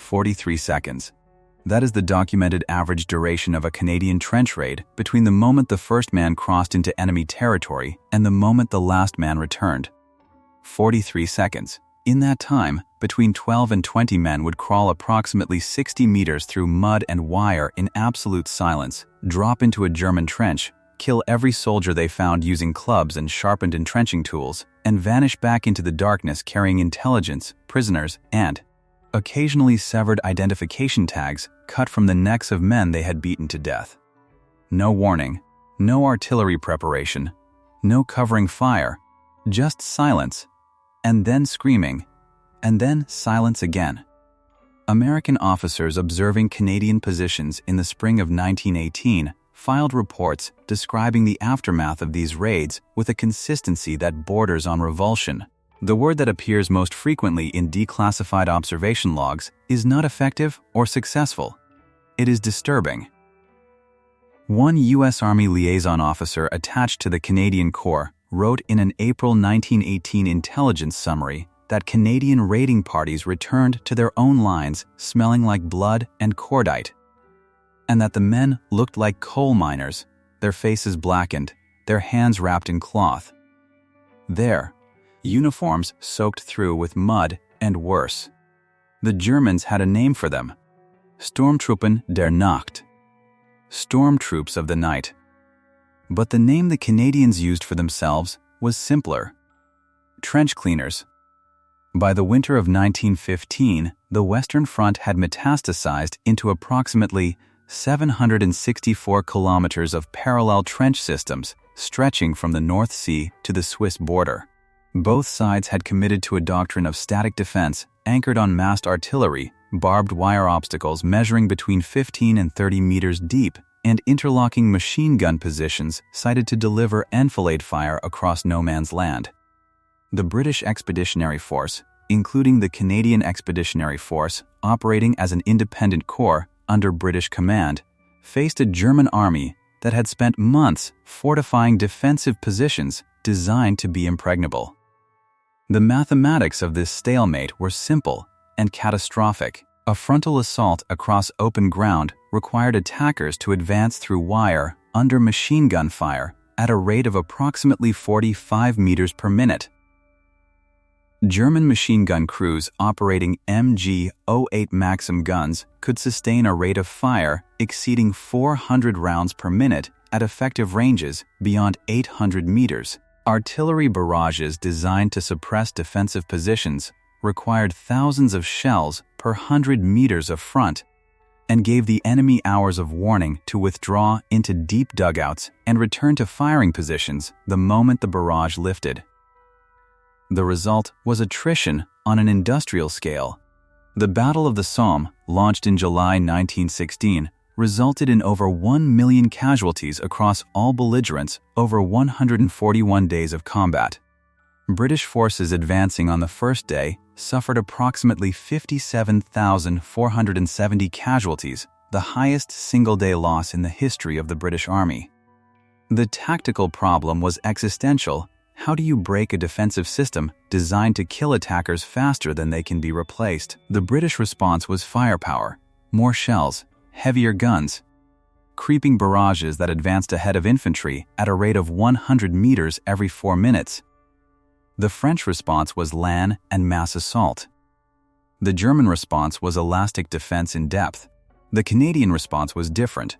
43 seconds. That is the documented average duration of a Canadian trench raid between the moment the first man crossed into enemy territory and the moment the last man returned. 43 seconds. In that time, between 12 and 20 men would crawl approximately 60 meters through mud and wire in absolute silence, drop into a German trench, kill every soldier they found using clubs and sharpened entrenching tools, and vanish back into the darkness carrying intelligence, prisoners, and occasionally severed identification tags cut from the necks of men they had beaten to death. No warning, no artillery preparation, no covering fire, just silence, and then screaming, and then silence again. American officers observing Canadian positions in the spring of 1918 filed reports describing the aftermath of these raids with a consistency that borders on revulsion. The word that appears most frequently in declassified observation logs is not effective or successful. It is disturbing. One U.S. Army liaison officer attached to the Canadian Corps wrote in an April 1918 intelligence summary that Canadian raiding parties returned to their own lines smelling like blood and cordite, and that the men looked like coal miners, their faces blackened, their hands wrapped in cloth. Their uniforms soaked through with mud and worse. The Germans had a name for them: Sturmtruppen der Nacht, stormtroops of the night. But the name the Canadians used for themselves was simpler: trench cleaners. By the winter of 1915, the Western Front had metastasized into approximately 764 kilometers of parallel trench systems stretching from the North Sea to the Swiss border. Both sides had committed to a doctrine of static defense anchored on massed artillery, barbed wire obstacles measuring between 15 and 30 meters deep, and interlocking machine gun positions sited to deliver enfilade fire across no man's land. The British Expeditionary Force, including the Canadian Expeditionary Force operating as an independent corps under British command, faced a German army that had spent months fortifying defensive positions designed to be impregnable. The mathematics of this stalemate were simple and catastrophic. A frontal assault across open ground required attackers to advance through wire under machine gun fire at a rate of approximately 45 meters per minute. German machine gun crews operating MG-08 Maxim guns could sustain a rate of fire exceeding 400 rounds per minute at effective ranges beyond 800 meters. Artillery barrages designed to suppress defensive positions required thousands of shells per 100 meters of front and gave the enemy hours of warning to withdraw into deep dugouts and return to firing positions the moment the barrage lifted. The result was attrition on an industrial scale. The Battle of the Somme, launched in July 1916, resulted in over 1 million casualties across all belligerents over 141 days of combat. British forces advancing on the first day suffered approximately 57,470 casualties, the highest single-day loss in the history of the British Army. The tactical problem was existential. How do you break a defensive system designed to kill attackers faster than they can be replaced? The British response was firepower, more shells, heavier guns, creeping barrages that advanced ahead of infantry at a rate of 100 meters every 4 minutes. The French response was LAN and mass assault. The German response was elastic defense in depth. The Canadian response was different.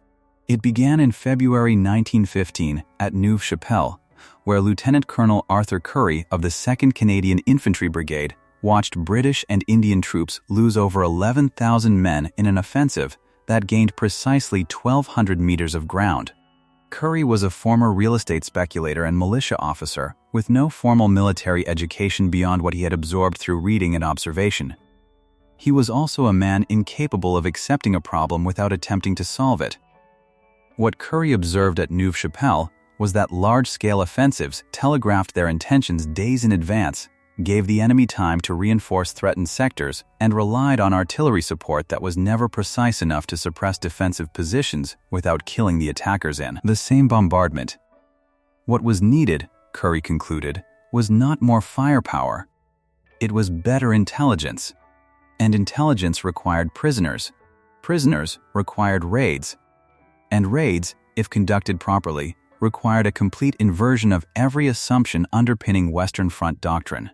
It began in February 1915 at Neuve-Chapelle, where Lieutenant Colonel Arthur Currie of the 2nd Canadian Infantry Brigade watched British and Indian troops lose over 11,000 men in an offensive that gained precisely 1,200 meters of ground. Currie was a former real estate speculator and militia officer with no formal military education beyond what he had absorbed through reading and observation. He was also a man incapable of accepting a problem without attempting to solve it. What Currie observed at Neuve-Chapelle was that large-scale offensives telegraphed their intentions days in advance, gave the enemy time to reinforce threatened sectors, and relied on artillery support that was never precise enough to suppress defensive positions without killing the attackers in the same bombardment. What was needed, Currie concluded, was not more firepower. It was better intelligence. and intelligence required prisoners. Prisoners required raids, and raids, if conducted properly, required a complete inversion of every assumption underpinning Western Front doctrine.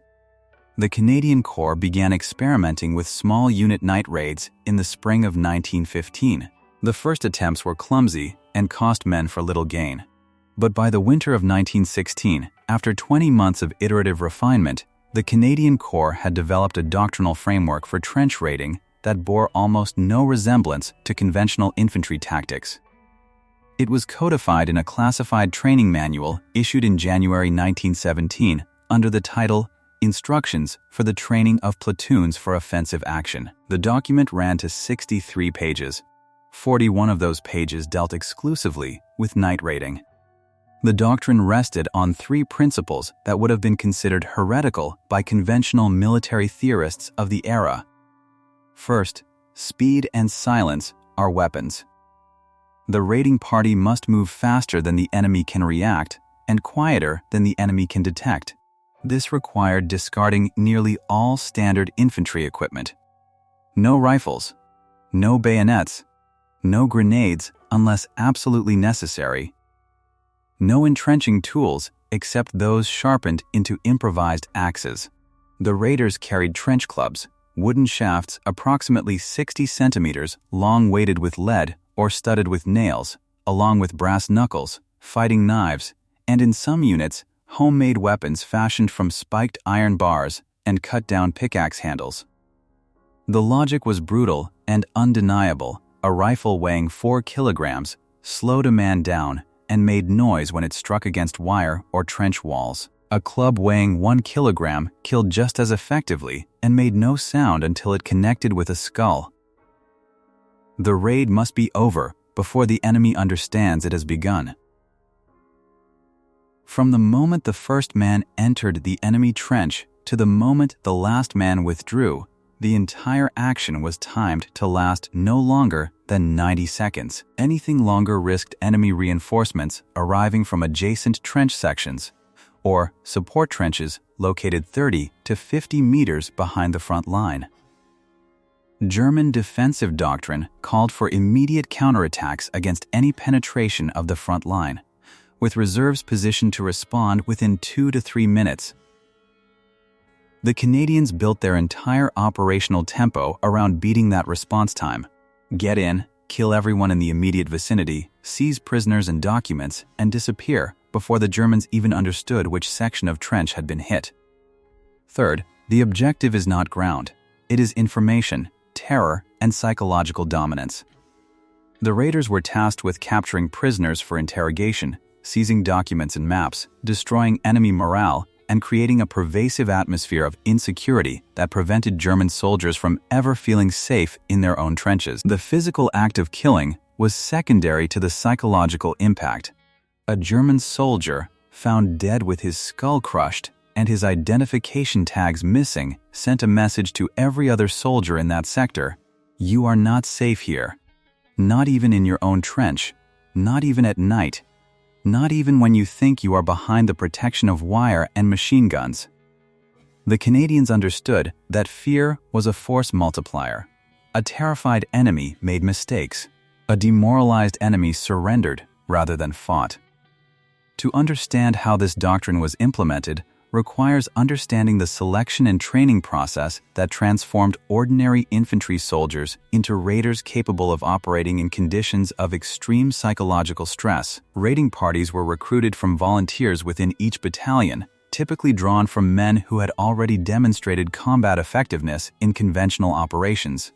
The Canadian Corps began experimenting with small unit night raids in the spring of 1915. The first attempts were clumsy and cost men for little gain. But by the winter of 1916, after 20 months of iterative refinement, the Canadian Corps had developed a doctrinal framework for trench raiding that bore almost no resemblance to conventional infantry tactics. It was codified in a classified training manual issued in January 1917 under the title Instructions for the Training of Platoons for Offensive Action. The document ran to 63 pages. 41 of those pages dealt exclusively with night raiding. The doctrine rested on three principles that would have been considered heretical by conventional military theorists of the era. First, speed and silence are weapons. The raiding party must move faster than the enemy can react and quieter than the enemy can detect. This required discarding nearly all standard infantry equipment. No rifles, no bayonets, no grenades unless absolutely necessary, no entrenching tools except those sharpened into improvised axes. The raiders carried trench clubs, wooden shafts approximately 60 centimeters long weighted with lead or studded with nails, along with brass knuckles, fighting knives, and in some units, homemade weapons fashioned from spiked iron bars and cut-down pickaxe handles. The logic was brutal and undeniable. A rifle weighing 4 kilograms slowed a man down and made noise when it struck against wire or trench walls. A club weighing 1 kilogram killed just as effectively and made no sound until it connected with a skull. The raid must be over before the enemy understands it has begun. From the moment the first man entered the enemy trench to the moment the last man withdrew, the entire action was timed to last no longer than 90 seconds. Anything longer risked enemy reinforcements arriving from adjacent trench sections or support trenches located 30 to 50 meters behind the front line. German defensive doctrine called for immediate counterattacks against any penetration of the front line, with reserves positioned to respond within 2 to 3 minutes. The Canadians built their entire operational tempo around beating that response time. Get in, kill everyone in the immediate vicinity, seize prisoners and documents, and disappear before the Germans even understood which section of trench had been hit. Third, the objective is not ground. It is information, terror, and psychological dominance. The raiders were tasked with capturing prisoners for interrogation, seizing documents and maps, destroying enemy morale, and creating a pervasive atmosphere of insecurity that prevented German soldiers from ever feeling safe in their own trenches. The physical act of killing was secondary to the psychological impact. A German soldier, found dead with his skull crushed and his identification tags missing, sent a message to every other soldier in that sector: "You are not safe here. Not even in your own trench. Not even at night. Not even when you think you are behind the protection of wire and machine guns." The Canadians understood that fear was a force multiplier. A terrified enemy made mistakes. A demoralized enemy surrendered rather than fought. To understand how this doctrine was implemented requires understanding the selection and training process that transformed ordinary infantry soldiers into raiders capable of operating in conditions of extreme psychological stress. Raiding parties were recruited from volunteers within each battalion, typically drawn from men who had already demonstrated combat effectiveness in conventional operations.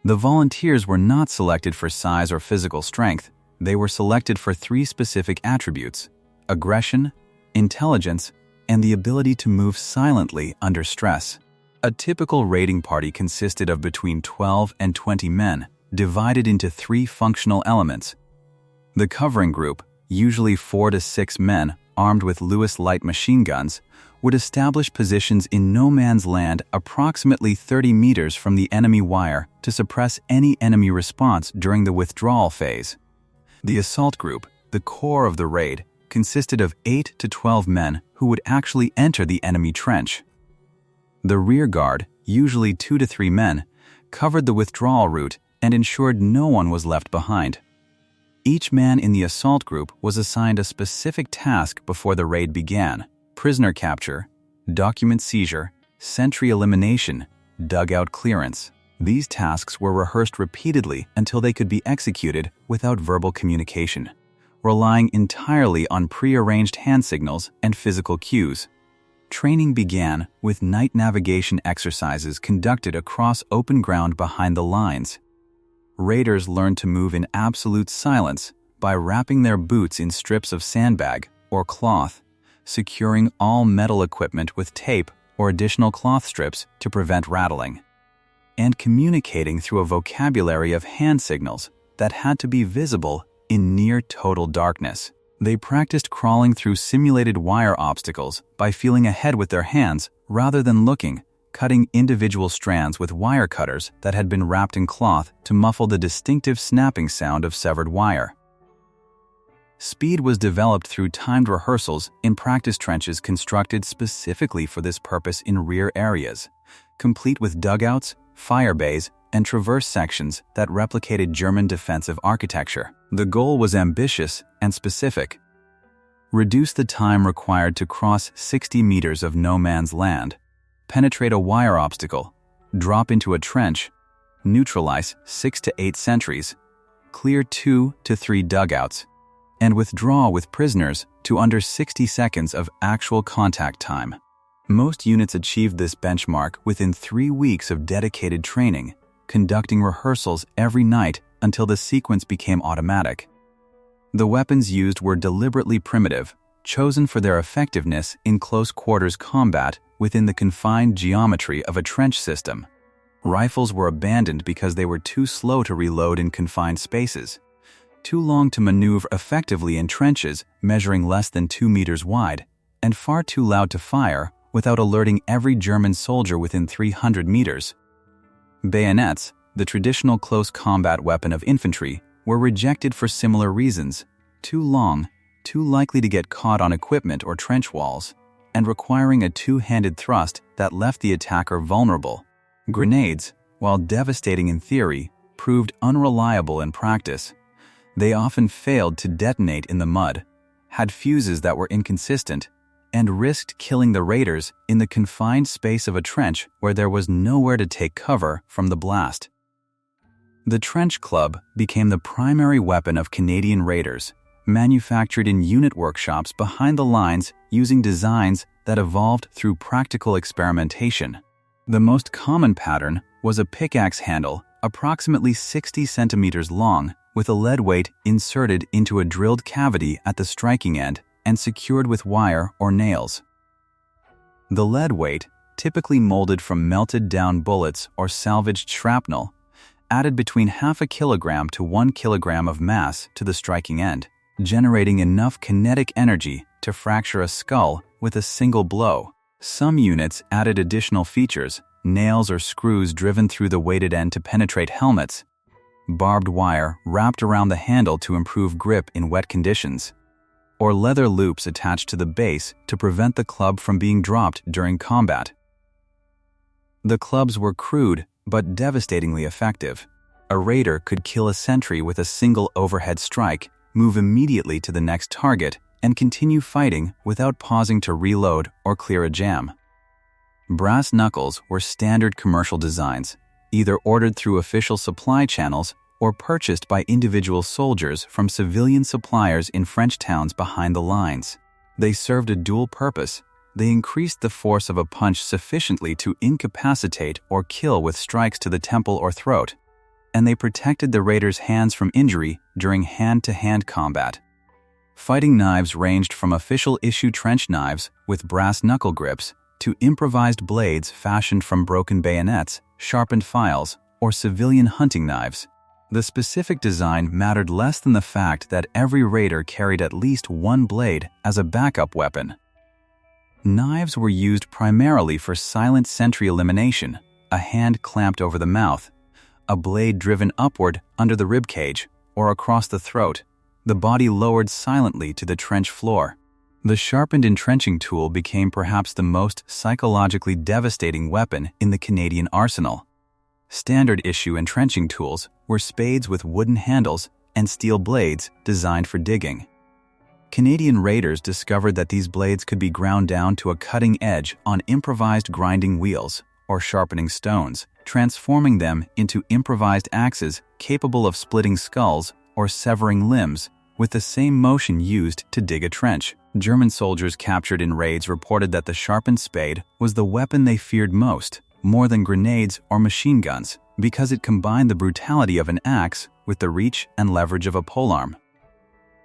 The volunteers were not selected for size or physical strength. They were selected for 3 specific attributes: aggression, intelligence, and the ability to move silently under stress. A typical raiding party consisted of between 12 and 20 men, divided into 3 functional elements. The covering group, usually 4 to 6 men armed with Lewis light machine guns, would establish positions in no man's land approximately 30 meters from the enemy wire to suppress any enemy response during the withdrawal phase. The assault group, the core of the raid, consisted of 8 to 12 men who would actually enter the enemy trench. The rear guard, usually 2 to 3 men, covered the withdrawal route and ensured no one was left behind. Each man in the assault group was assigned a specific task before the raid began: prisoner capture, document seizure, sentry elimination, dugout clearance. These tasks were rehearsed repeatedly until they could be executed without verbal communication, relying entirely on pre-arranged hand signals and physical cues. Training began with night navigation exercises conducted across open ground behind the lines. Raiders learned to move in absolute silence by wrapping their boots in strips of sandbag or cloth, securing all metal equipment with tape or additional cloth strips to prevent rattling, and communicating through a vocabulary of hand signals that had to be visible in near total darkness. They practiced crawling through simulated wire obstacles by feeling ahead with their hands rather than looking, cutting individual strands with wire cutters that had been wrapped in cloth to muffle the distinctive snapping sound of severed wire. Speed was developed through timed rehearsals in practice trenches constructed specifically for this purpose in rear areas, complete with dugouts, fire bays, and traverse sections that replicated German defensive architecture. The goal was ambitious and specific: reduce the time required to cross 60 meters of no man's land, penetrate a wire obstacle, drop into a trench, neutralize 6 to 8 sentries, clear 2 to 3 dugouts, and withdraw with prisoners to under 60 seconds of actual contact time. Most units achieved this benchmark within 3 weeks of dedicated training, conducting rehearsals every night until the sequence became automatic. The weapons used were deliberately primitive, chosen for their effectiveness in close quarters combat within the confined geometry of a trench system. Rifles were abandoned because they were too slow to reload in confined spaces, too long to maneuver effectively in trenches measuring less than 2 meters wide, and far too loud to fire without alerting every German soldier within 300 meters. Bayonets, the traditional close combat weapon of infantry, were rejected for similar reasons: too long, too likely to get caught on equipment or trench walls, and requiring a two-handed thrust that left the attacker vulnerable. Grenades, while devastating in theory, proved unreliable in practice. They often failed to detonate in the mud, had fuses that were inconsistent, and risked killing the raiders in the confined space of a trench where there was nowhere to take cover from the blast. The trench club became the primary weapon of Canadian raiders, manufactured in unit workshops behind the lines using designs that evolved through practical experimentation. The most common pattern was a pickaxe handle approximately 60 centimeters long with a lead weight inserted into a drilled cavity at the striking end and secured with wire or nails. The lead weight, typically molded from melted down bullets or salvaged shrapnel, added between half a kilogram to 1 kilogram of mass to the striking end, generating enough kinetic energy to fracture a skull with a single blow. Some units added additional features: nails or screws driven through the weighted end to penetrate helmets, barbed wire wrapped around the handle to improve grip in wet conditions, or leather loops attached to the base to prevent the club from being dropped during combat. The clubs were crude but devastatingly effective. A raider could kill a sentry with a single overhead strike, move immediately to the next target, and continue fighting without pausing to reload or clear a jam. Brass knuckles were standard commercial designs, either ordered through official supply channels or purchased by individual soldiers from civilian suppliers in French towns behind the lines. They served a dual purpose. They increased the force of a punch sufficiently to incapacitate or kill with strikes to the temple or throat, and they protected the raider's hands from injury during hand-to-hand combat. Fighting knives ranged from official-issue trench knives with brass knuckle grips to improvised blades fashioned from broken bayonets, sharpened files, or civilian hunting knives. The specific design mattered less than the fact that every raider carried at least one blade as a backup weapon. Knives were used primarily for silent sentry elimination, a hand clamped over the mouth, a blade driven upward under the ribcage or across the throat, the body lowered silently to the trench floor. The sharpened entrenching tool became perhaps the most psychologically devastating weapon in the Canadian arsenal. Standard-issue entrenching tools were spades with wooden handles and steel blades designed for digging. Canadian raiders discovered that these blades could be ground down to a cutting edge on improvised grinding wheels or sharpening stones, transforming them into improvised axes capable of splitting skulls or severing limbs with the same motion used to dig a trench. German soldiers captured in raids reported that the sharpened spade was the weapon they feared most, more than grenades or machine guns, because it combined the brutality of an axe with the reach and leverage of a polearm.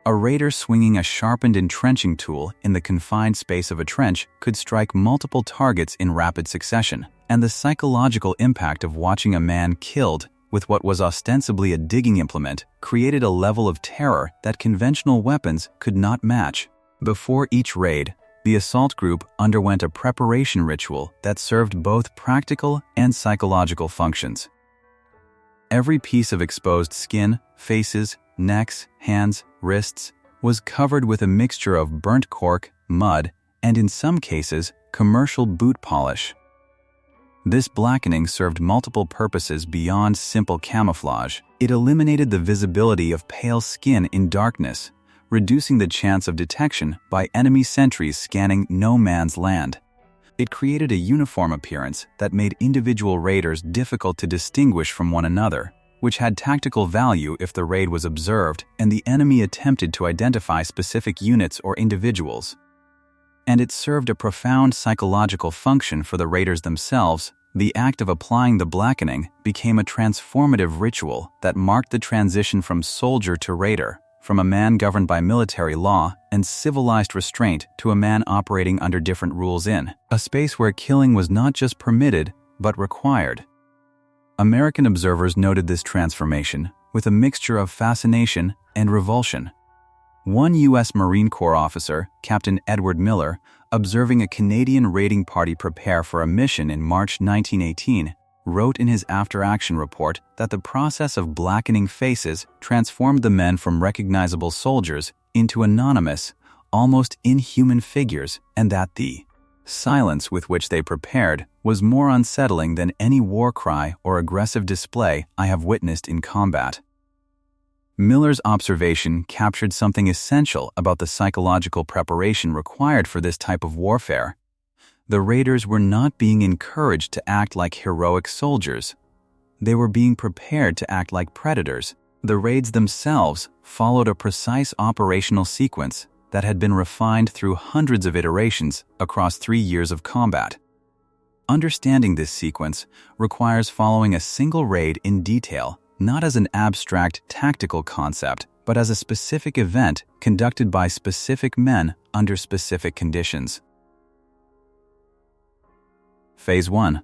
A raider swinging a sharpened entrenching tool in the confined space of a trench could strike multiple targets in rapid succession, and the psychological impact of watching a man killed with what was ostensibly a digging implement created a level of terror that conventional weapons could not match. Before each raid, the assault group underwent a preparation ritual that served both practical and psychological functions. Every piece of exposed skin, faces, necks, hands, wrists, was covered with a mixture of burnt cork, mud, and in some cases, commercial boot polish. This blackening served multiple purposes beyond simple camouflage. It eliminated the visibility of pale skin in darkness, reducing the chance of detection by enemy sentries scanning no man's land. It created a uniform appearance that made individual raiders difficult to distinguish from one another, which had tactical value if the raid was observed and the enemy attempted to identify specific units or individuals. And it served a profound psychological function for the raiders themselves. The act of applying the blackening became a transformative ritual that marked the transition from soldier to raider, from a man governed by military law and civilized restraint to a man operating under different rules in a space where killing was not just permitted, but required. American observers noted this transformation with a mixture of fascination and revulsion. One U.S. Marine Corps officer, Captain Edward Miller, observing a Canadian raiding party prepare for a mission in March 1918, wrote in his after-action report that the process of blackening faces transformed the men from recognizable soldiers into anonymous, almost inhuman figures, and that the silence with which they prepared was more unsettling than any war cry or aggressive display I have witnessed in combat. Miller's observation captured something essential about the psychological preparation required for this type of warfare. The raiders were not being encouraged to act like heroic soldiers. They were being prepared to act like predators. The raids themselves followed a precise operational sequence that had been refined through hundreds of iterations across 3 years of combat. Understanding this sequence requires following a single raid in detail, not as an abstract tactical concept, but as a specific event conducted by specific men under specific conditions. Phase 1.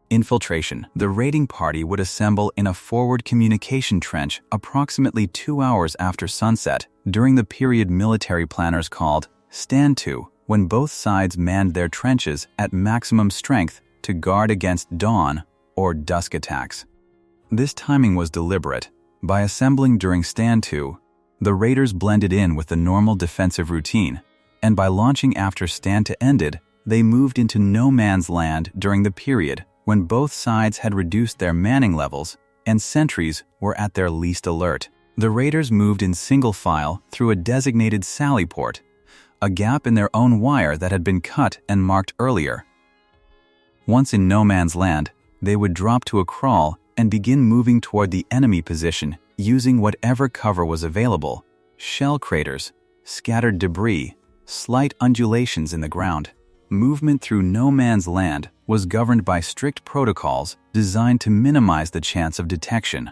Infiltration. The raiding party would assemble in a forward communication trench approximately 2 hours after sunset during the period military planners called Stand To, when both sides manned their trenches at maximum strength to guard against dawn or dusk attacks. This timing was deliberate. By assembling during Stand To, the raiders blended in with the normal defensive routine, and by launching after Stand To ended, they moved into no man's land during the period when both sides had reduced their manning levels and sentries were at their least alert. The raiders moved in single file through a designated sally port, a gap in their own wire that had been cut and marked earlier. Once in no man's land, they would drop to a crawl and begin moving toward the enemy position using whatever cover was available: shell craters, scattered debris, slight undulations in the ground. Movement through no man's land was governed by strict protocols designed to minimize the chance of detection.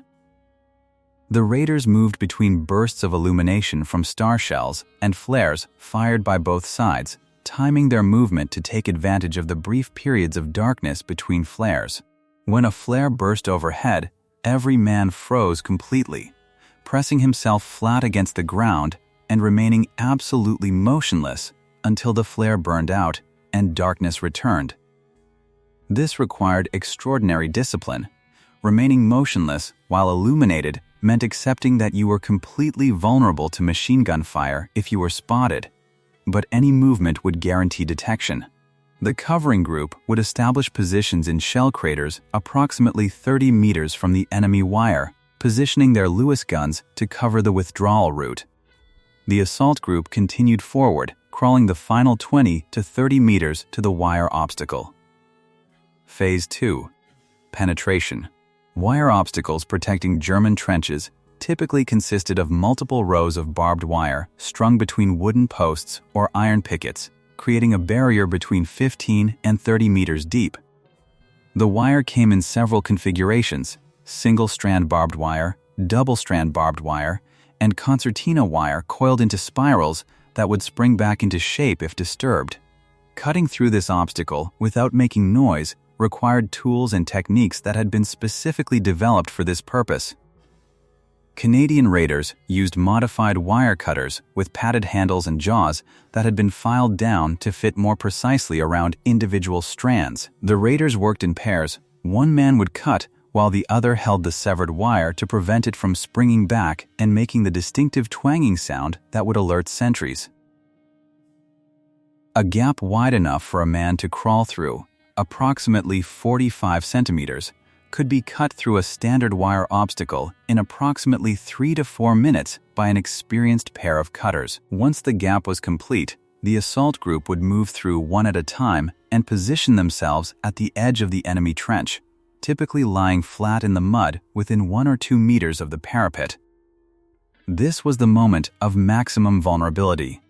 The raiders moved between bursts of illumination from star shells and flares fired by both sides, timing their movement to take advantage of the brief periods of darkness between flares. When a flare burst overhead, every man froze completely, pressing himself flat against the ground and remaining absolutely motionless until the flare burned out and darkness returned. This required extraordinary discipline. Remaining motionless while illuminated meant accepting that you were completely vulnerable to machine gun fire if you were spotted, but any movement would guarantee detection. The covering group would establish positions in shell craters approximately 30 meters from the enemy wire, positioning their Lewis guns to cover the withdrawal route. The assault group continued forward, crawling the final 20 to 30 meters to the wire obstacle. Phase 2. Penetration. Wire obstacles protecting German trenches typically consisted of multiple rows of barbed wire strung between wooden posts or iron pickets, creating a barrier between 15 and 30 meters deep. The wire came in several configurations: single-strand barbed wire, double-strand barbed wire, and concertina wire coiled into spirals that would spring back into shape if disturbed. Cutting through this obstacle without making noise required tools and techniques that had been specifically developed for this purpose. Canadian raiders used modified wire cutters with padded handles and jaws that had been filed down to fit more precisely around individual strands. The raiders worked in pairs. One man would cut while the other held the severed wire to prevent it from springing back and making the distinctive twanging sound that would alert sentries. A gap wide enough for a man to crawl through, approximately 45 centimeters, could be cut through a standard wire obstacle in approximately 3 to 4 minutes by an experienced pair of cutters. Once the gap was complete, the assault group would move through one at a time and position themselves at the edge of the enemy trench, typically lying flat in the mud within 1 or 2 meters of the parapet. This was the moment of maximum vulnerability.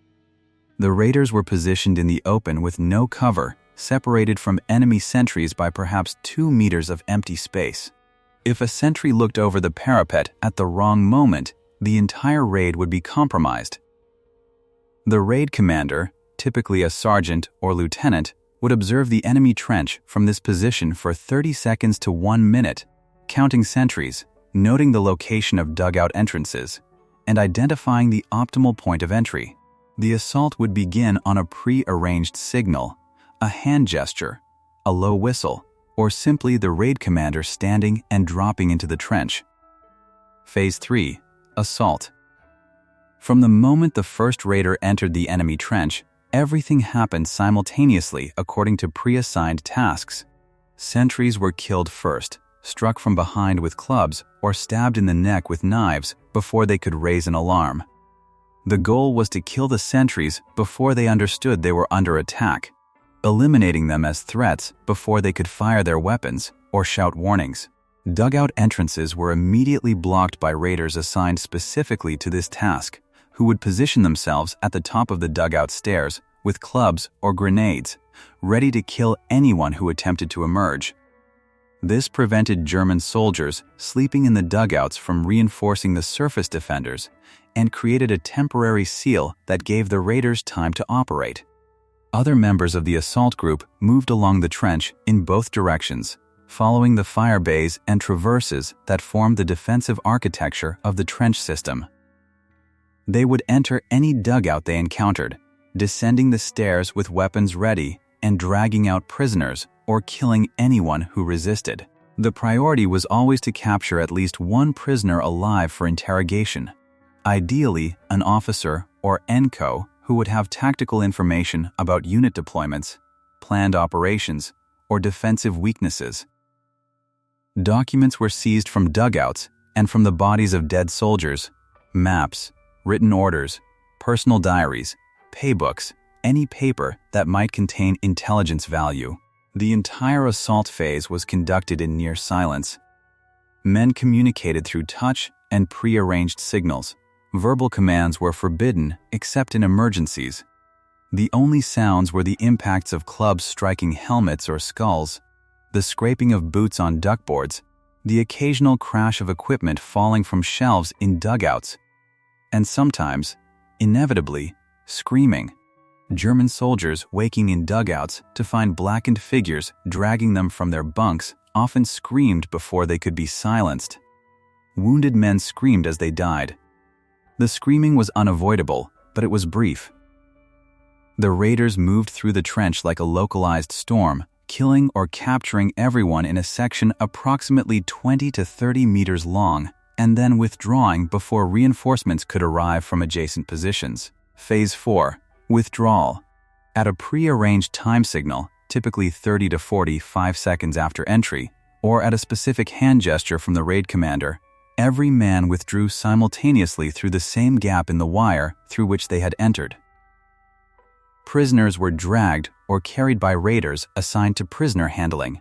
The raiders were positioned in the open with no cover, separated from enemy sentries by perhaps 2 meters of empty space. If a sentry looked over the parapet at the wrong moment, the entire raid would be compromised. The raid commander, typically a sergeant or lieutenant, would observe the enemy trench from this position for 30 seconds to 1 minute, counting sentries, noting the location of dugout entrances, and identifying the optimal point of entry. The assault would begin on a pre-arranged signal, a hand gesture, a low whistle, or simply the raid commander standing and dropping into the trench. Phase 3. Assault. From the moment the first raider entered the enemy trench, everything happened simultaneously according to pre-assigned tasks. Sentries were killed first, struck from behind with clubs, or stabbed in the neck with knives before they could raise an alarm. The goal was to kill the sentries before they understood they were under attack, eliminating them as threats before they could fire their weapons or shout warnings. Dugout entrances were immediately blocked by raiders assigned specifically to this task, who would position themselves at the top of the dugout stairs with clubs or grenades, ready to kill anyone who attempted to emerge. This prevented German soldiers sleeping in the dugouts from reinforcing the surface defenders and created a temporary seal that gave the raiders time to operate. Other members of the assault group moved along the trench in both directions, following the fire bays and traverses that formed the defensive architecture of the trench system. They would enter any dugout they encountered, descending the stairs with weapons ready and dragging out prisoners or killing anyone who resisted. The priority was always to capture at least one prisoner alive for interrogation, ideally an officer or NCO who would have tactical information about unit deployments, planned operations, or defensive weaknesses. Documents were seized from dugouts and from the bodies of dead soldiers: maps, written orders, personal diaries, paybooks, any paper that might contain intelligence value. The entire assault phase was conducted in near silence. Men communicated through touch and pre-arranged signals. Verbal commands were forbidden except in emergencies. The only sounds were the impacts of clubs striking helmets or skulls, the scraping of boots on duckboards, the occasional crash of equipment falling from shelves in dugouts, and sometimes, inevitably, screaming. German soldiers waking in dugouts to find blackened figures dragging them from their bunks often screamed before they could be silenced. Wounded men screamed as they died. The screaming was unavoidable, but it was brief. The raiders moved through the trench like a localized storm, killing or capturing everyone in a section approximately 20 to 30 meters long, and then withdrawing before reinforcements could arrive from adjacent positions. Phase 4. Withdrawal. At a pre-arranged time signal, typically 30 to 45 seconds after entry, or at a specific hand gesture from the raid commander, every man withdrew simultaneously through the same gap in the wire through which they had entered. Prisoners were dragged or carried by raiders assigned to prisoner handling.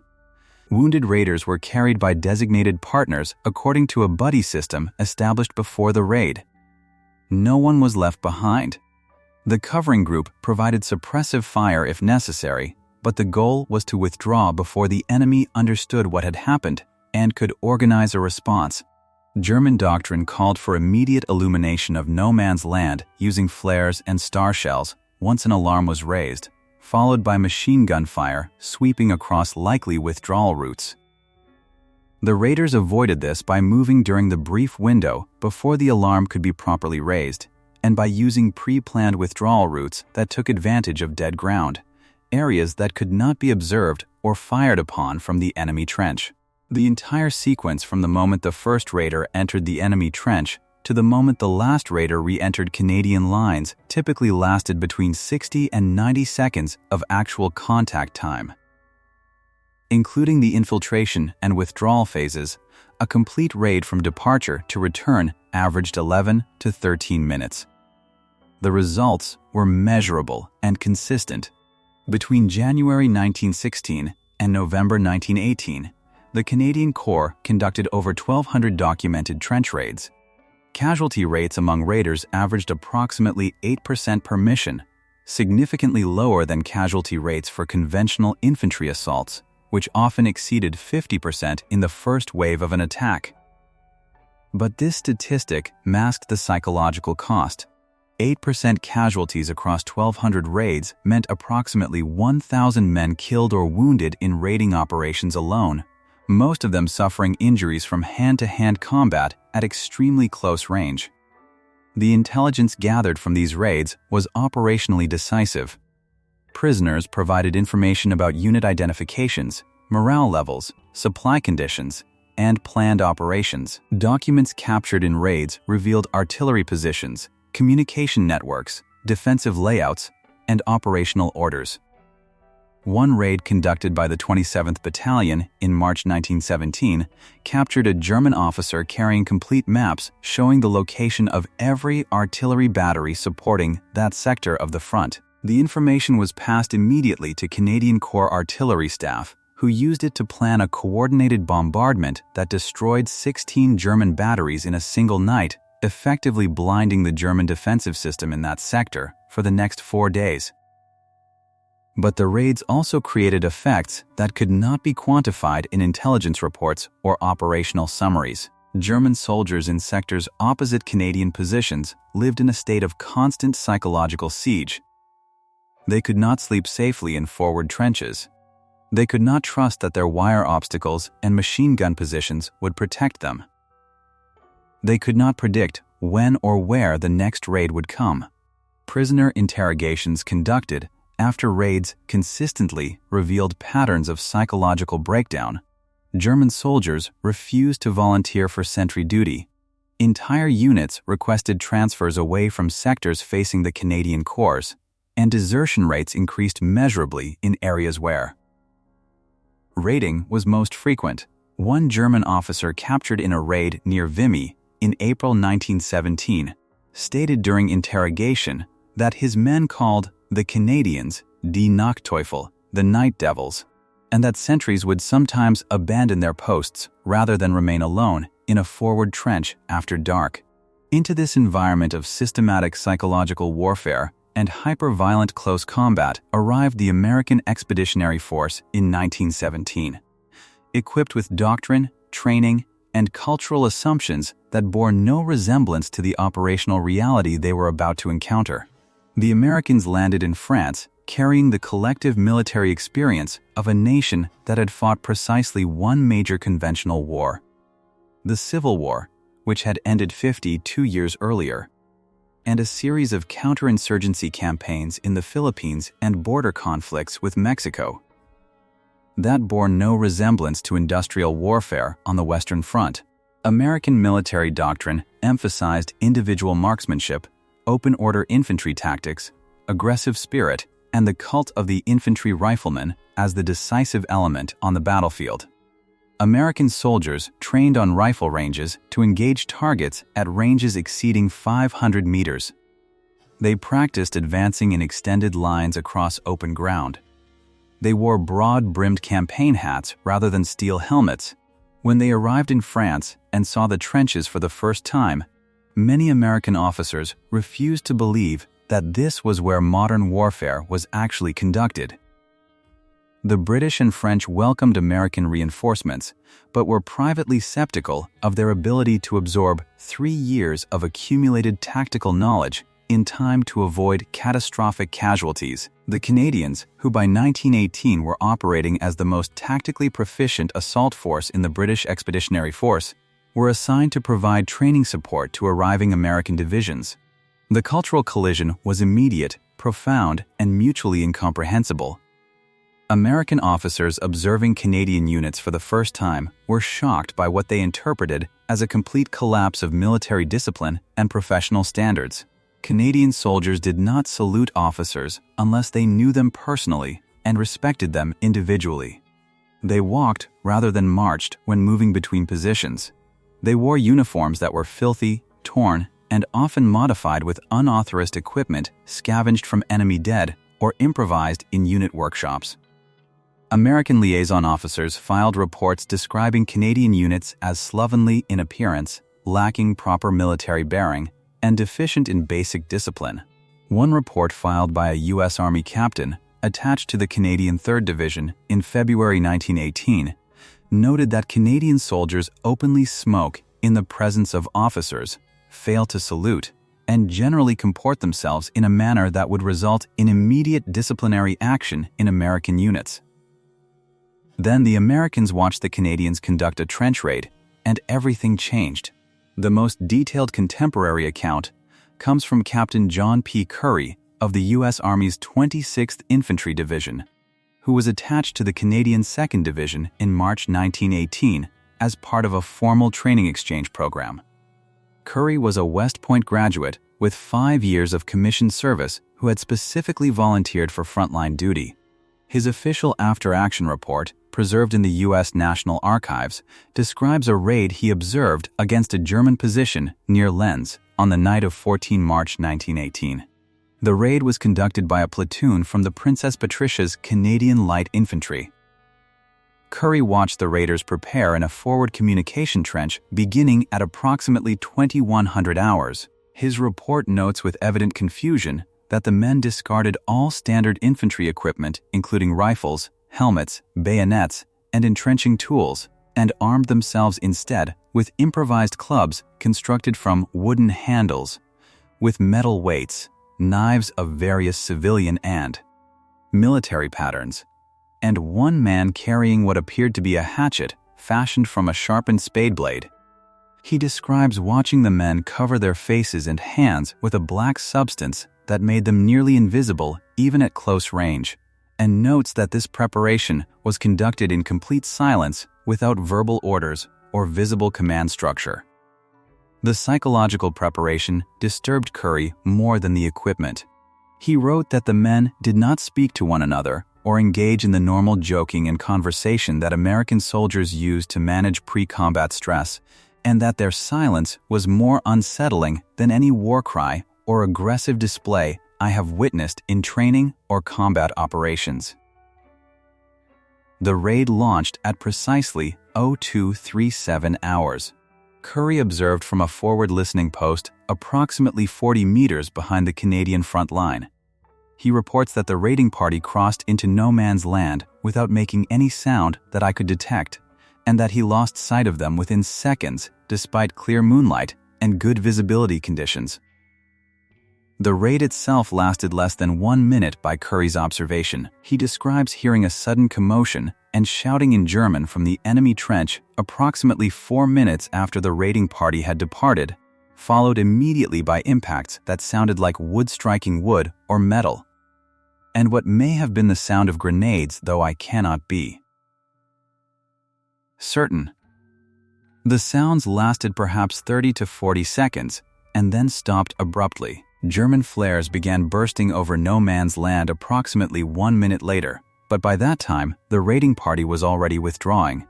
Wounded raiders were carried by designated partners according to a buddy system established before the raid. No one was left behind. The covering group provided suppressive fire if necessary, but the goal was to withdraw before the enemy understood what had happened and could organize a response. German doctrine called for immediate illumination of no man's land using flares and star shells once an alarm was raised, followed by machine gun fire sweeping across likely withdrawal routes. The raiders avoided this by moving during the brief window before the alarm could be properly raised, and by using pre-planned withdrawal routes that took advantage of dead ground, areas that could not be observed or fired upon from the enemy trench. The entire sequence from the moment the first raider entered the enemy trench to the moment the last raider re-entered Canadian lines typically lasted between 60 and 90 seconds of actual contact time. Including the infiltration and withdrawal phases, a complete raid from departure to return averaged 11 to 13 minutes. The results were measurable and consistent. Between January 1916 and November 1918, the Canadian Corps conducted over 1,200 documented trench raids. Casualty rates among raiders averaged approximately 8% per mission, significantly lower than casualty rates for conventional infantry assaults, which often exceeded 50% in the first wave of an attack. But this statistic masked the psychological cost. 8% casualties across 1,200 raids meant approximately 1,000 men killed or wounded in raiding operations alone, most of them suffering injuries from hand-to-hand combat at extremely close range. The intelligence gathered from these raids was operationally decisive. Prisoners provided information about unit identifications, morale levels, supply conditions, and planned operations. Documents captured in raids revealed artillery positions, communication networks, defensive layouts, and operational orders. One raid conducted by the 27th Battalion in March 1917 captured a German officer carrying complete maps showing the location of every artillery battery supporting that sector of the front. The information was passed immediately to Canadian Corps artillery staff, who used it to plan a coordinated bombardment that destroyed 16 German batteries in a single night, effectively blinding the German defensive system in that sector for the next 4 days. But the raids also created effects that could not be quantified in intelligence reports or operational summaries. German soldiers in sectors opposite Canadian positions lived in a state of constant psychological siege. They could not sleep safely in forward trenches. They could not trust that their wire obstacles and machine gun positions would protect them. They could not predict when or where the next raid would come. Prisoner interrogations conducted after raids consistently revealed patterns of psychological breakdown. German soldiers refused to volunteer for sentry duty. Entire units requested transfers away from sectors facing the Canadian Corps, and desertion rates increased measurably in areas where raiding was most frequent. One German officer captured in a raid near Vimy in April 1917 stated during interrogation that his men called the Canadians Die Nachtteufel, the Night Devils, and that sentries would sometimes abandon their posts rather than remain alone in a forward trench after dark. Into this environment of systematic psychological warfare and hyper-violent close combat arrived the American Expeditionary Force in 1917, equipped with doctrine, training, and cultural assumptions that bore no resemblance to the operational reality they were about to encounter. The Americans landed in France, carrying the collective military experience of a nation that had fought precisely one major conventional war: the Civil War, which had ended 52 years earlier, and a series of counterinsurgency campaigns in the Philippines and border conflicts with Mexico. That bore no resemblance to industrial warfare on the Western Front. American military doctrine emphasized individual marksmanship, open-order infantry tactics, aggressive spirit, and the cult of the infantry rifleman as the decisive element on the battlefield. American soldiers trained on rifle ranges to engage targets at ranges exceeding 500 meters. They practiced advancing in extended lines across open ground. They wore broad-brimmed campaign hats rather than steel helmets. When they arrived in France and saw the trenches for the first time, many American officers refused to believe that this was where modern warfare was actually conducted. The British and French welcomed American reinforcements, but were privately skeptical of their ability to absorb 3 years of accumulated tactical knowledge in time to avoid catastrophic casualties. The Canadians, who by 1918 were operating as the most tactically proficient assault force in the British Expeditionary Force, were assigned to provide training support to arriving American divisions. The cultural collision was immediate, profound, and mutually incomprehensible. American officers observing Canadian units for the first time were shocked by what they interpreted as a complete collapse of military discipline and professional standards. Canadian soldiers did not salute officers unless they knew them personally and respected them individually. They walked rather than marched when moving between positions. They wore uniforms that were filthy, torn, and often modified with unauthorized equipment scavenged from enemy dead or improvised in unit workshops. American liaison officers filed reports describing Canadian units as slovenly in appearance, lacking proper military bearing, and deficient in basic discipline. One report filed by a U.S. Army captain attached to the Canadian 3rd Division in February 1918 noted that Canadian soldiers openly smoke in the presence of officers, fail to salute, and generally comport themselves in a manner that would result in immediate disciplinary action in American units. Then the Americans watched the Canadians conduct a trench raid, and everything changed. The most detailed contemporary account comes from Captain John P. Curry of the U.S. Army's 26th Infantry Division, who was attached to the Canadian 2nd Division in March 1918 as part of a formal training exchange program. Curry was a West Point graduate with 5 years of commissioned service who had specifically volunteered for frontline duty. His official after-action report, preserved in the U.S. National Archives, describes a raid he observed against a German position near Lens on the night of 14 March 1918. The raid was conducted by a platoon from the Princess Patricia's Canadian Light Infantry. Curry watched the raiders prepare in a forward communication trench beginning at approximately 2100 hours. His report notes with evident confusion that the men discarded all standard infantry equipment, including rifles, helmets, bayonets, and entrenching tools, and armed themselves instead with improvised clubs constructed from wooden handles, with metal weights, knives of various civilian and military patterns, and one man carrying what appeared to be a hatchet fashioned from a sharpened spade blade. He describes watching the men cover their faces and hands with a black substance that made them nearly invisible even at close range, and notes that this preparation was conducted in complete silence without verbal orders or visible command structure. The psychological preparation disturbed Curry more than the equipment. He wrote that the men did not speak to one another or engage in the normal joking and conversation that American soldiers use to manage pre-combat stress, and that their silence was more unsettling than any war cry or aggressive display I have witnessed in training or combat operations. The raid launched at precisely 0237 hours. Curry observed from a forward listening post approximately 40 meters behind the Canadian front line. He reports that the raiding party crossed into no man's land without making any sound that I could detect, and that he lost sight of them within seconds despite clear moonlight and good visibility conditions. The raid itself lasted less than 1 minute by Curry's observation. He describes hearing a sudden commotion and shouting in German from the enemy trench approximately 4 minutes after the raiding party had departed, followed immediately by impacts that sounded like wood striking wood or metal, and what may have been the sound of grenades, though I cannot be certain. The sounds lasted perhaps 30 to 40 seconds and then stopped abruptly. German flares began bursting over no man's land approximately 1 minute later, but by that time, the raiding party was already withdrawing.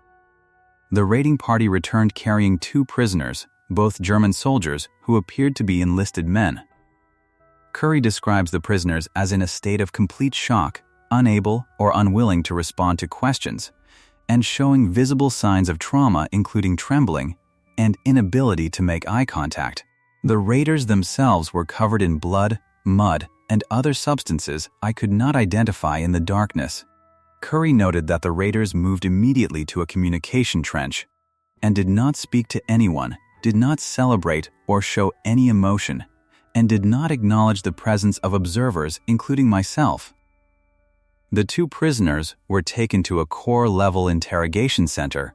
The raiding party returned carrying 2 prisoners, both German soldiers who appeared to be enlisted men. Curry describes the prisoners as in a state of complete shock, unable or unwilling to respond to questions, and showing visible signs of trauma including trembling and inability to make eye contact. The raiders themselves were covered in blood, mud, and other substances I could not identify in the darkness. Curry noted that the raiders moved immediately to a communication trench and did not speak to anyone, did not celebrate or show any emotion, and did not acknowledge the presence of observers, including myself. The 2 prisoners were taken to a corps-level interrogation center.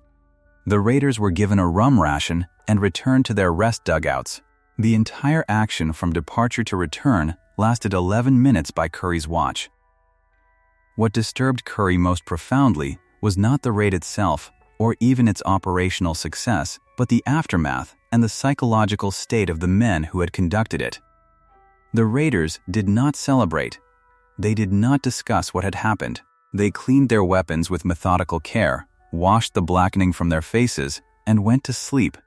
The raiders were given a rum ration and returned to their rest dugouts. The entire action from departure to return lasted 11 minutes by Curry's watch. What disturbed Curry most profoundly was not the raid itself or even its operational success, but the aftermath and the psychological state of the men who had conducted it. The raiders did not celebrate. They did not discuss what had happened. They cleaned their weapons with methodical care, washed the blackening from their faces, and went to sleep.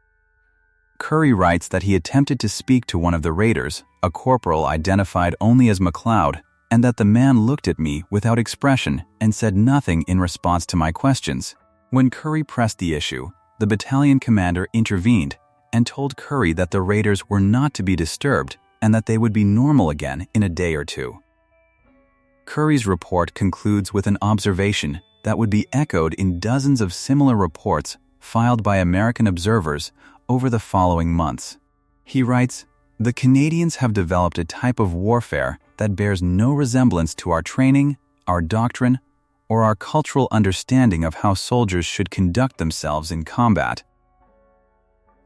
Curry writes that he attempted to speak to one of the raiders, a corporal identified only as McLeod, and that the man looked at me without expression and said nothing in response to my questions. When Curry pressed the issue, the battalion commander intervened and told Curry that the raiders were not to be disturbed and that they would be normal again in a day or 2. Curry's report concludes with an observation that would be echoed in dozens of similar reports filed by American observers over the following months. He writes, "The Canadians have developed a type of warfare that bears no resemblance to our training, our doctrine, or our cultural understanding of how soldiers should conduct themselves in combat.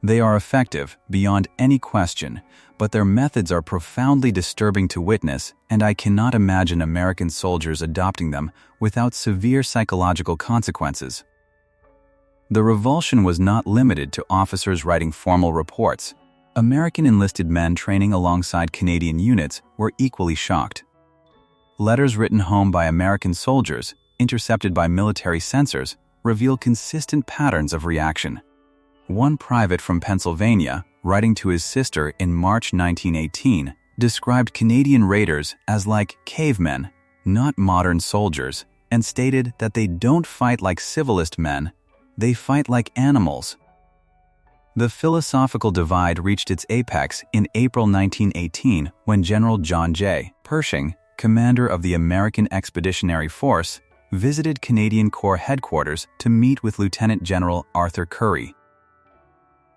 They are effective, beyond any question, but their methods are profoundly disturbing to witness, and I cannot imagine American soldiers adopting them without severe psychological consequences." The revulsion was not limited to officers writing formal reports. American enlisted men training alongside Canadian units were equally shocked. Letters written home by American soldiers, intercepted by military censors, reveal consistent patterns of reaction. One private from Pennsylvania, writing to his sister in March 1918, described Canadian raiders as like cavemen, not modern soldiers, and stated that they don't fight like civilist men, they fight like animals. The philosophical divide reached its apex in April 1918 when General John J. Pershing, commander of the American Expeditionary Force, visited Canadian Corps headquarters to meet with Lieutenant General Arthur Curry.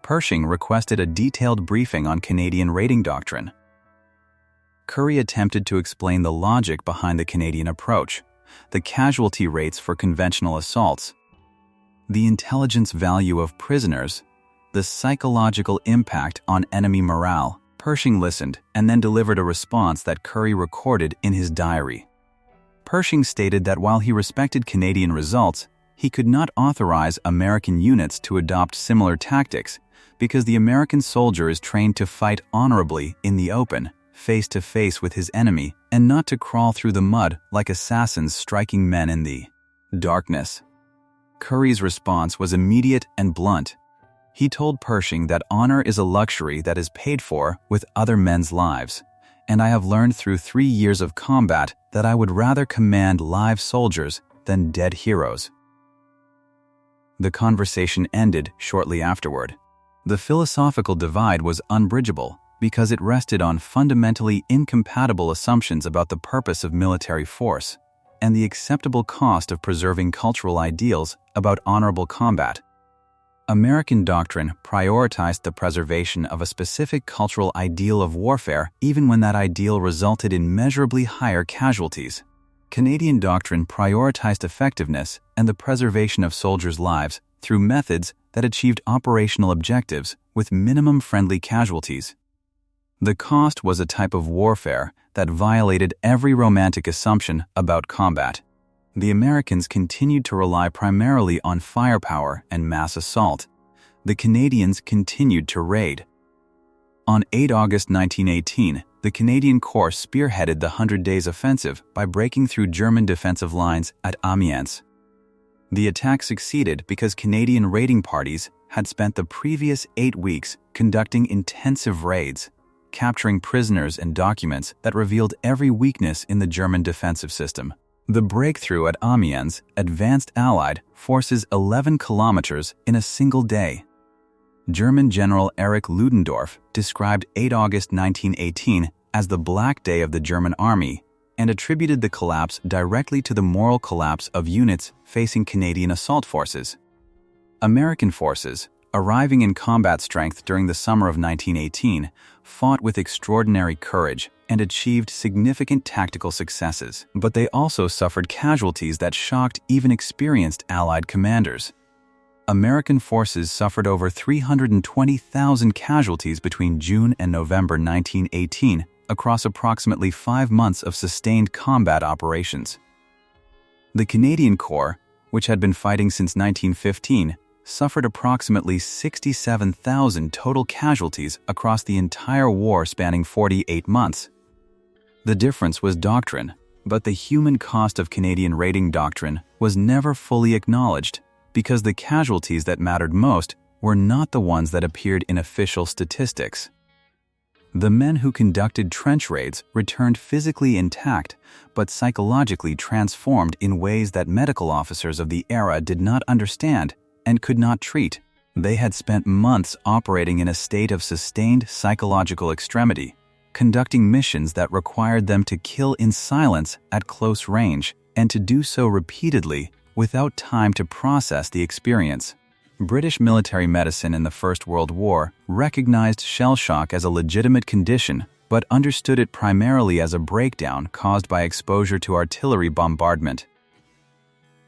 Pershing requested a detailed briefing on Canadian raiding doctrine. Curry attempted to explain the logic behind the Canadian approach, the casualty rates for conventional assaults, the intelligence value of prisoners, the psychological impact on enemy morale. Pershing listened and then delivered a response that Curry recorded in his diary. Pershing stated that while he respected Canadian results, he could not authorize American units to adopt similar tactics because the American soldier is trained to fight honorably in the open, face to face with his enemy, and not to crawl through the mud like assassins striking men in the darkness. Curry's response was immediate and blunt. He told Pershing that honor is a luxury that is paid for with other men's lives, and I have learned through 3 years of combat that I would rather command live soldiers than dead heroes. The conversation ended shortly afterward. The philosophical divide was unbridgeable because it rested on fundamentally incompatible assumptions about the purpose of military force and the acceptable cost of preserving cultural ideals about honorable combat. American doctrine prioritized the preservation of a specific cultural ideal of warfare even when that ideal resulted in measurably higher casualties. Canadian doctrine prioritized effectiveness and the preservation of soldiers' lives through methods that achieved operational objectives with minimum friendly casualties. The cost was a type of warfare that violated every romantic assumption about combat. The Americans continued to rely primarily on firepower and mass assault. The Canadians continued to raid. On 8 August 1918, the Canadian Corps spearheaded the 100 Days Offensive by breaking through German defensive lines at Amiens. The attack succeeded because Canadian raiding parties had spent the previous 8 weeks conducting intensive raids, capturing prisoners and documents that revealed every weakness in the German defensive system. The breakthrough at Amiens advanced Allied forces 11 kilometers in a single day. German General Erich Ludendorff described 8 August 1918 as the Black Day of the German Army and attributed the collapse directly to the moral collapse of units facing Canadian assault forces. American forces, arriving in combat strength during the summer of 1918, fought with extraordinary courage and achieved significant tactical successes, but they also suffered casualties that shocked even experienced Allied commanders. American forces suffered over 320,000 casualties between June and November 1918 across approximately 5 months of sustained combat operations. The Canadian Corps, which had been fighting since 1915, suffered approximately 67,000 total casualties across the entire war spanning 48 months. The difference was doctrine, but the human cost of Canadian raiding doctrine was never fully acknowledged because the casualties that mattered most were not the ones that appeared in official statistics. The men who conducted trench raids returned physically intact, but psychologically transformed in ways that medical officers of the era did not understand and could not treat. They had spent months operating in a state of sustained psychological extremity, conducting missions that required them to kill in silence at close range, and to do so repeatedly without time to process the experience. British military medicine in the First World War recognized shell shock as a legitimate condition, but understood it primarily as a breakdown caused by exposure to artillery bombardment.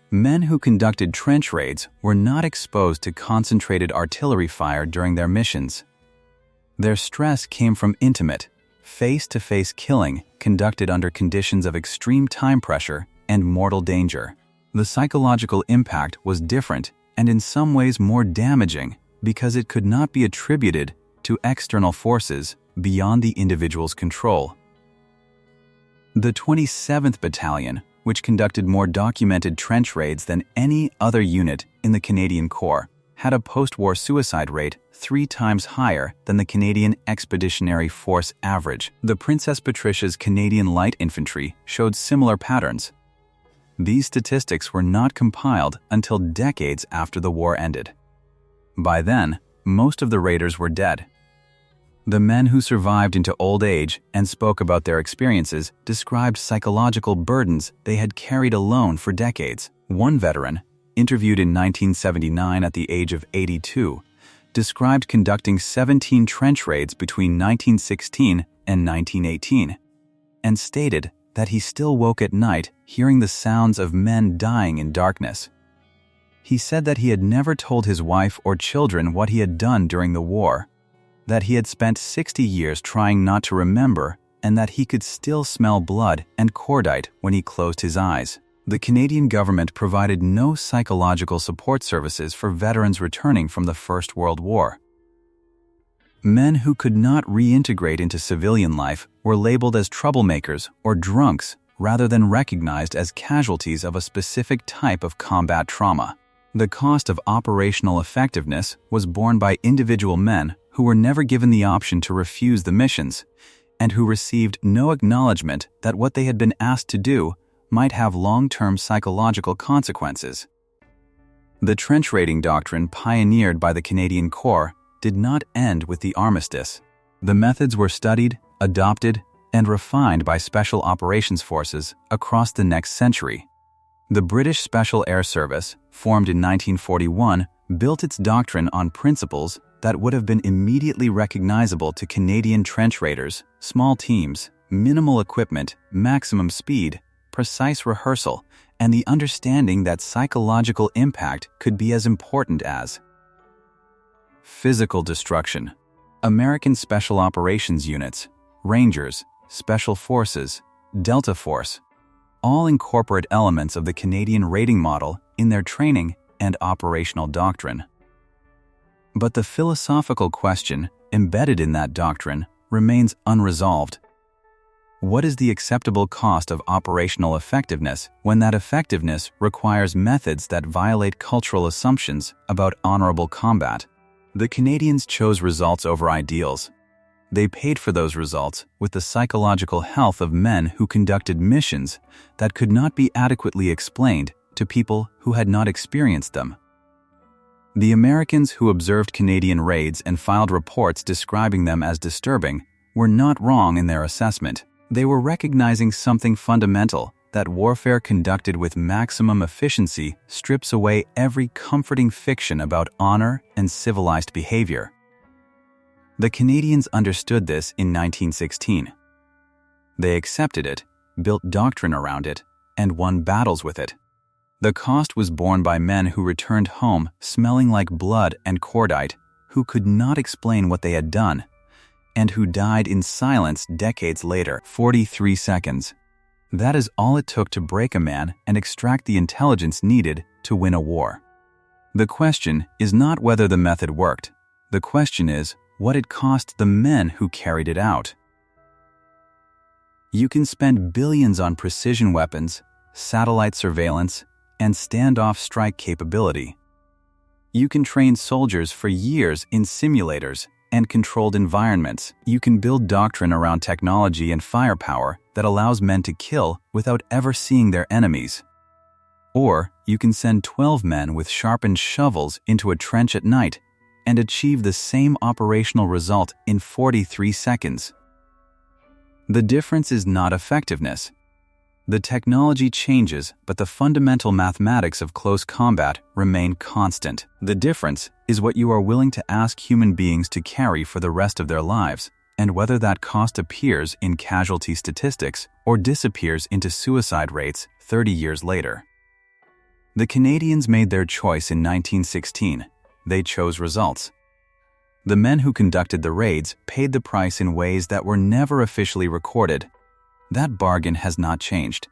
Men who conducted trench raids were not exposed to concentrated artillery fire during their missions. Their stress came from intimate, face-to-face killing conducted under conditions of extreme time pressure and mortal danger. The psychological impact was different and in some ways more damaging because it could not be attributed to external forces beyond the individual's control. The 27th Battalion, which conducted more documented trench raids than any other unit in the Canadian Corps, had a post-war suicide rate 3 times higher than the Canadian Expeditionary Force average. The Princess Patricia's Canadian Light Infantry showed similar patterns. These statistics were not compiled until decades after the war ended. By then, most of the raiders were dead. The men who survived into old age and spoke about their experiences described psychological burdens they had carried alone for decades. One veteran, interviewed in 1979 at the age of 82, described conducting 17 trench raids between 1916 and 1918, and stated that he still woke at night hearing the sounds of men dying in darkness. He said that he had never told his wife or children what he had done during the war, that he had spent 60 years trying not to remember, and that he could still smell blood and cordite when he closed his eyes. The Canadian government provided no psychological support services for veterans returning from the First World War. Men who could not reintegrate into civilian life were labeled as troublemakers or drunks rather than recognized as casualties of a specific type of combat trauma. The cost of operational effectiveness was borne by individual men who were never given the option to refuse the missions, and who received no acknowledgement that what they had been asked to do might have long-term psychological consequences. The trench raiding doctrine pioneered by the Canadian Corps did not end with the armistice. The methods were studied, adopted, and refined by special operations forces across the next century. The British Special Air Service, formed in 1941, built its doctrine on principles that would have been immediately recognizable to Canadian trench raiders: small teams, minimal equipment, maximum speed, precise rehearsal, and the understanding that psychological impact could be as important as physical destruction. American Special Operations Units, Rangers, Special Forces, Delta Force, all incorporate elements of the Canadian raiding model in their training and operational doctrine. But the philosophical question embedded in that doctrine, remains unresolved. What is the acceptable cost of operational effectiveness when that effectiveness requires methods that violate cultural assumptions about honorable combat? The Canadians chose results over ideals. They paid for those results with the psychological health of men who conducted missions that could not be adequately explained to people who had not experienced them. The Americans who observed Canadian raids and filed reports describing them as disturbing were not wrong in their assessment. They were recognizing something fundamental, that warfare conducted with maximum efficiency strips away every comforting fiction about honor and civilized behavior. The Canadians understood this in 1916. They accepted it, built doctrine around it, and won battles with it. The cost was borne by men who returned home smelling like blood and cordite, who could not explain what they had done, and who died in silence decades later. 43 seconds. That is all it took to break a man and extract the intelligence needed to win a war. The question is not whether the method worked. The question is what it cost the men who carried it out. You can spend billions on precision weapons, satellite surveillance, and standoff strike capability. You can train soldiers for years in simulators and controlled environments. You can build doctrine around technology and firepower that allows men to kill without ever seeing their enemies. Or you can send 12 men with sharpened shovels into a trench at night and achieve the same operational result in 43 seconds. The difference is not effectiveness. The technology changes, but the fundamental mathematics of close combat remain constant. The difference is what you are willing to ask human beings to carry for the rest of their lives, and whether that cost appears in casualty statistics or disappears into suicide rates 30 years later. The Canadians made their choice in 1916. They chose results. The men who conducted the raids paid the price in ways that were never officially recorded. That bargain has not changed.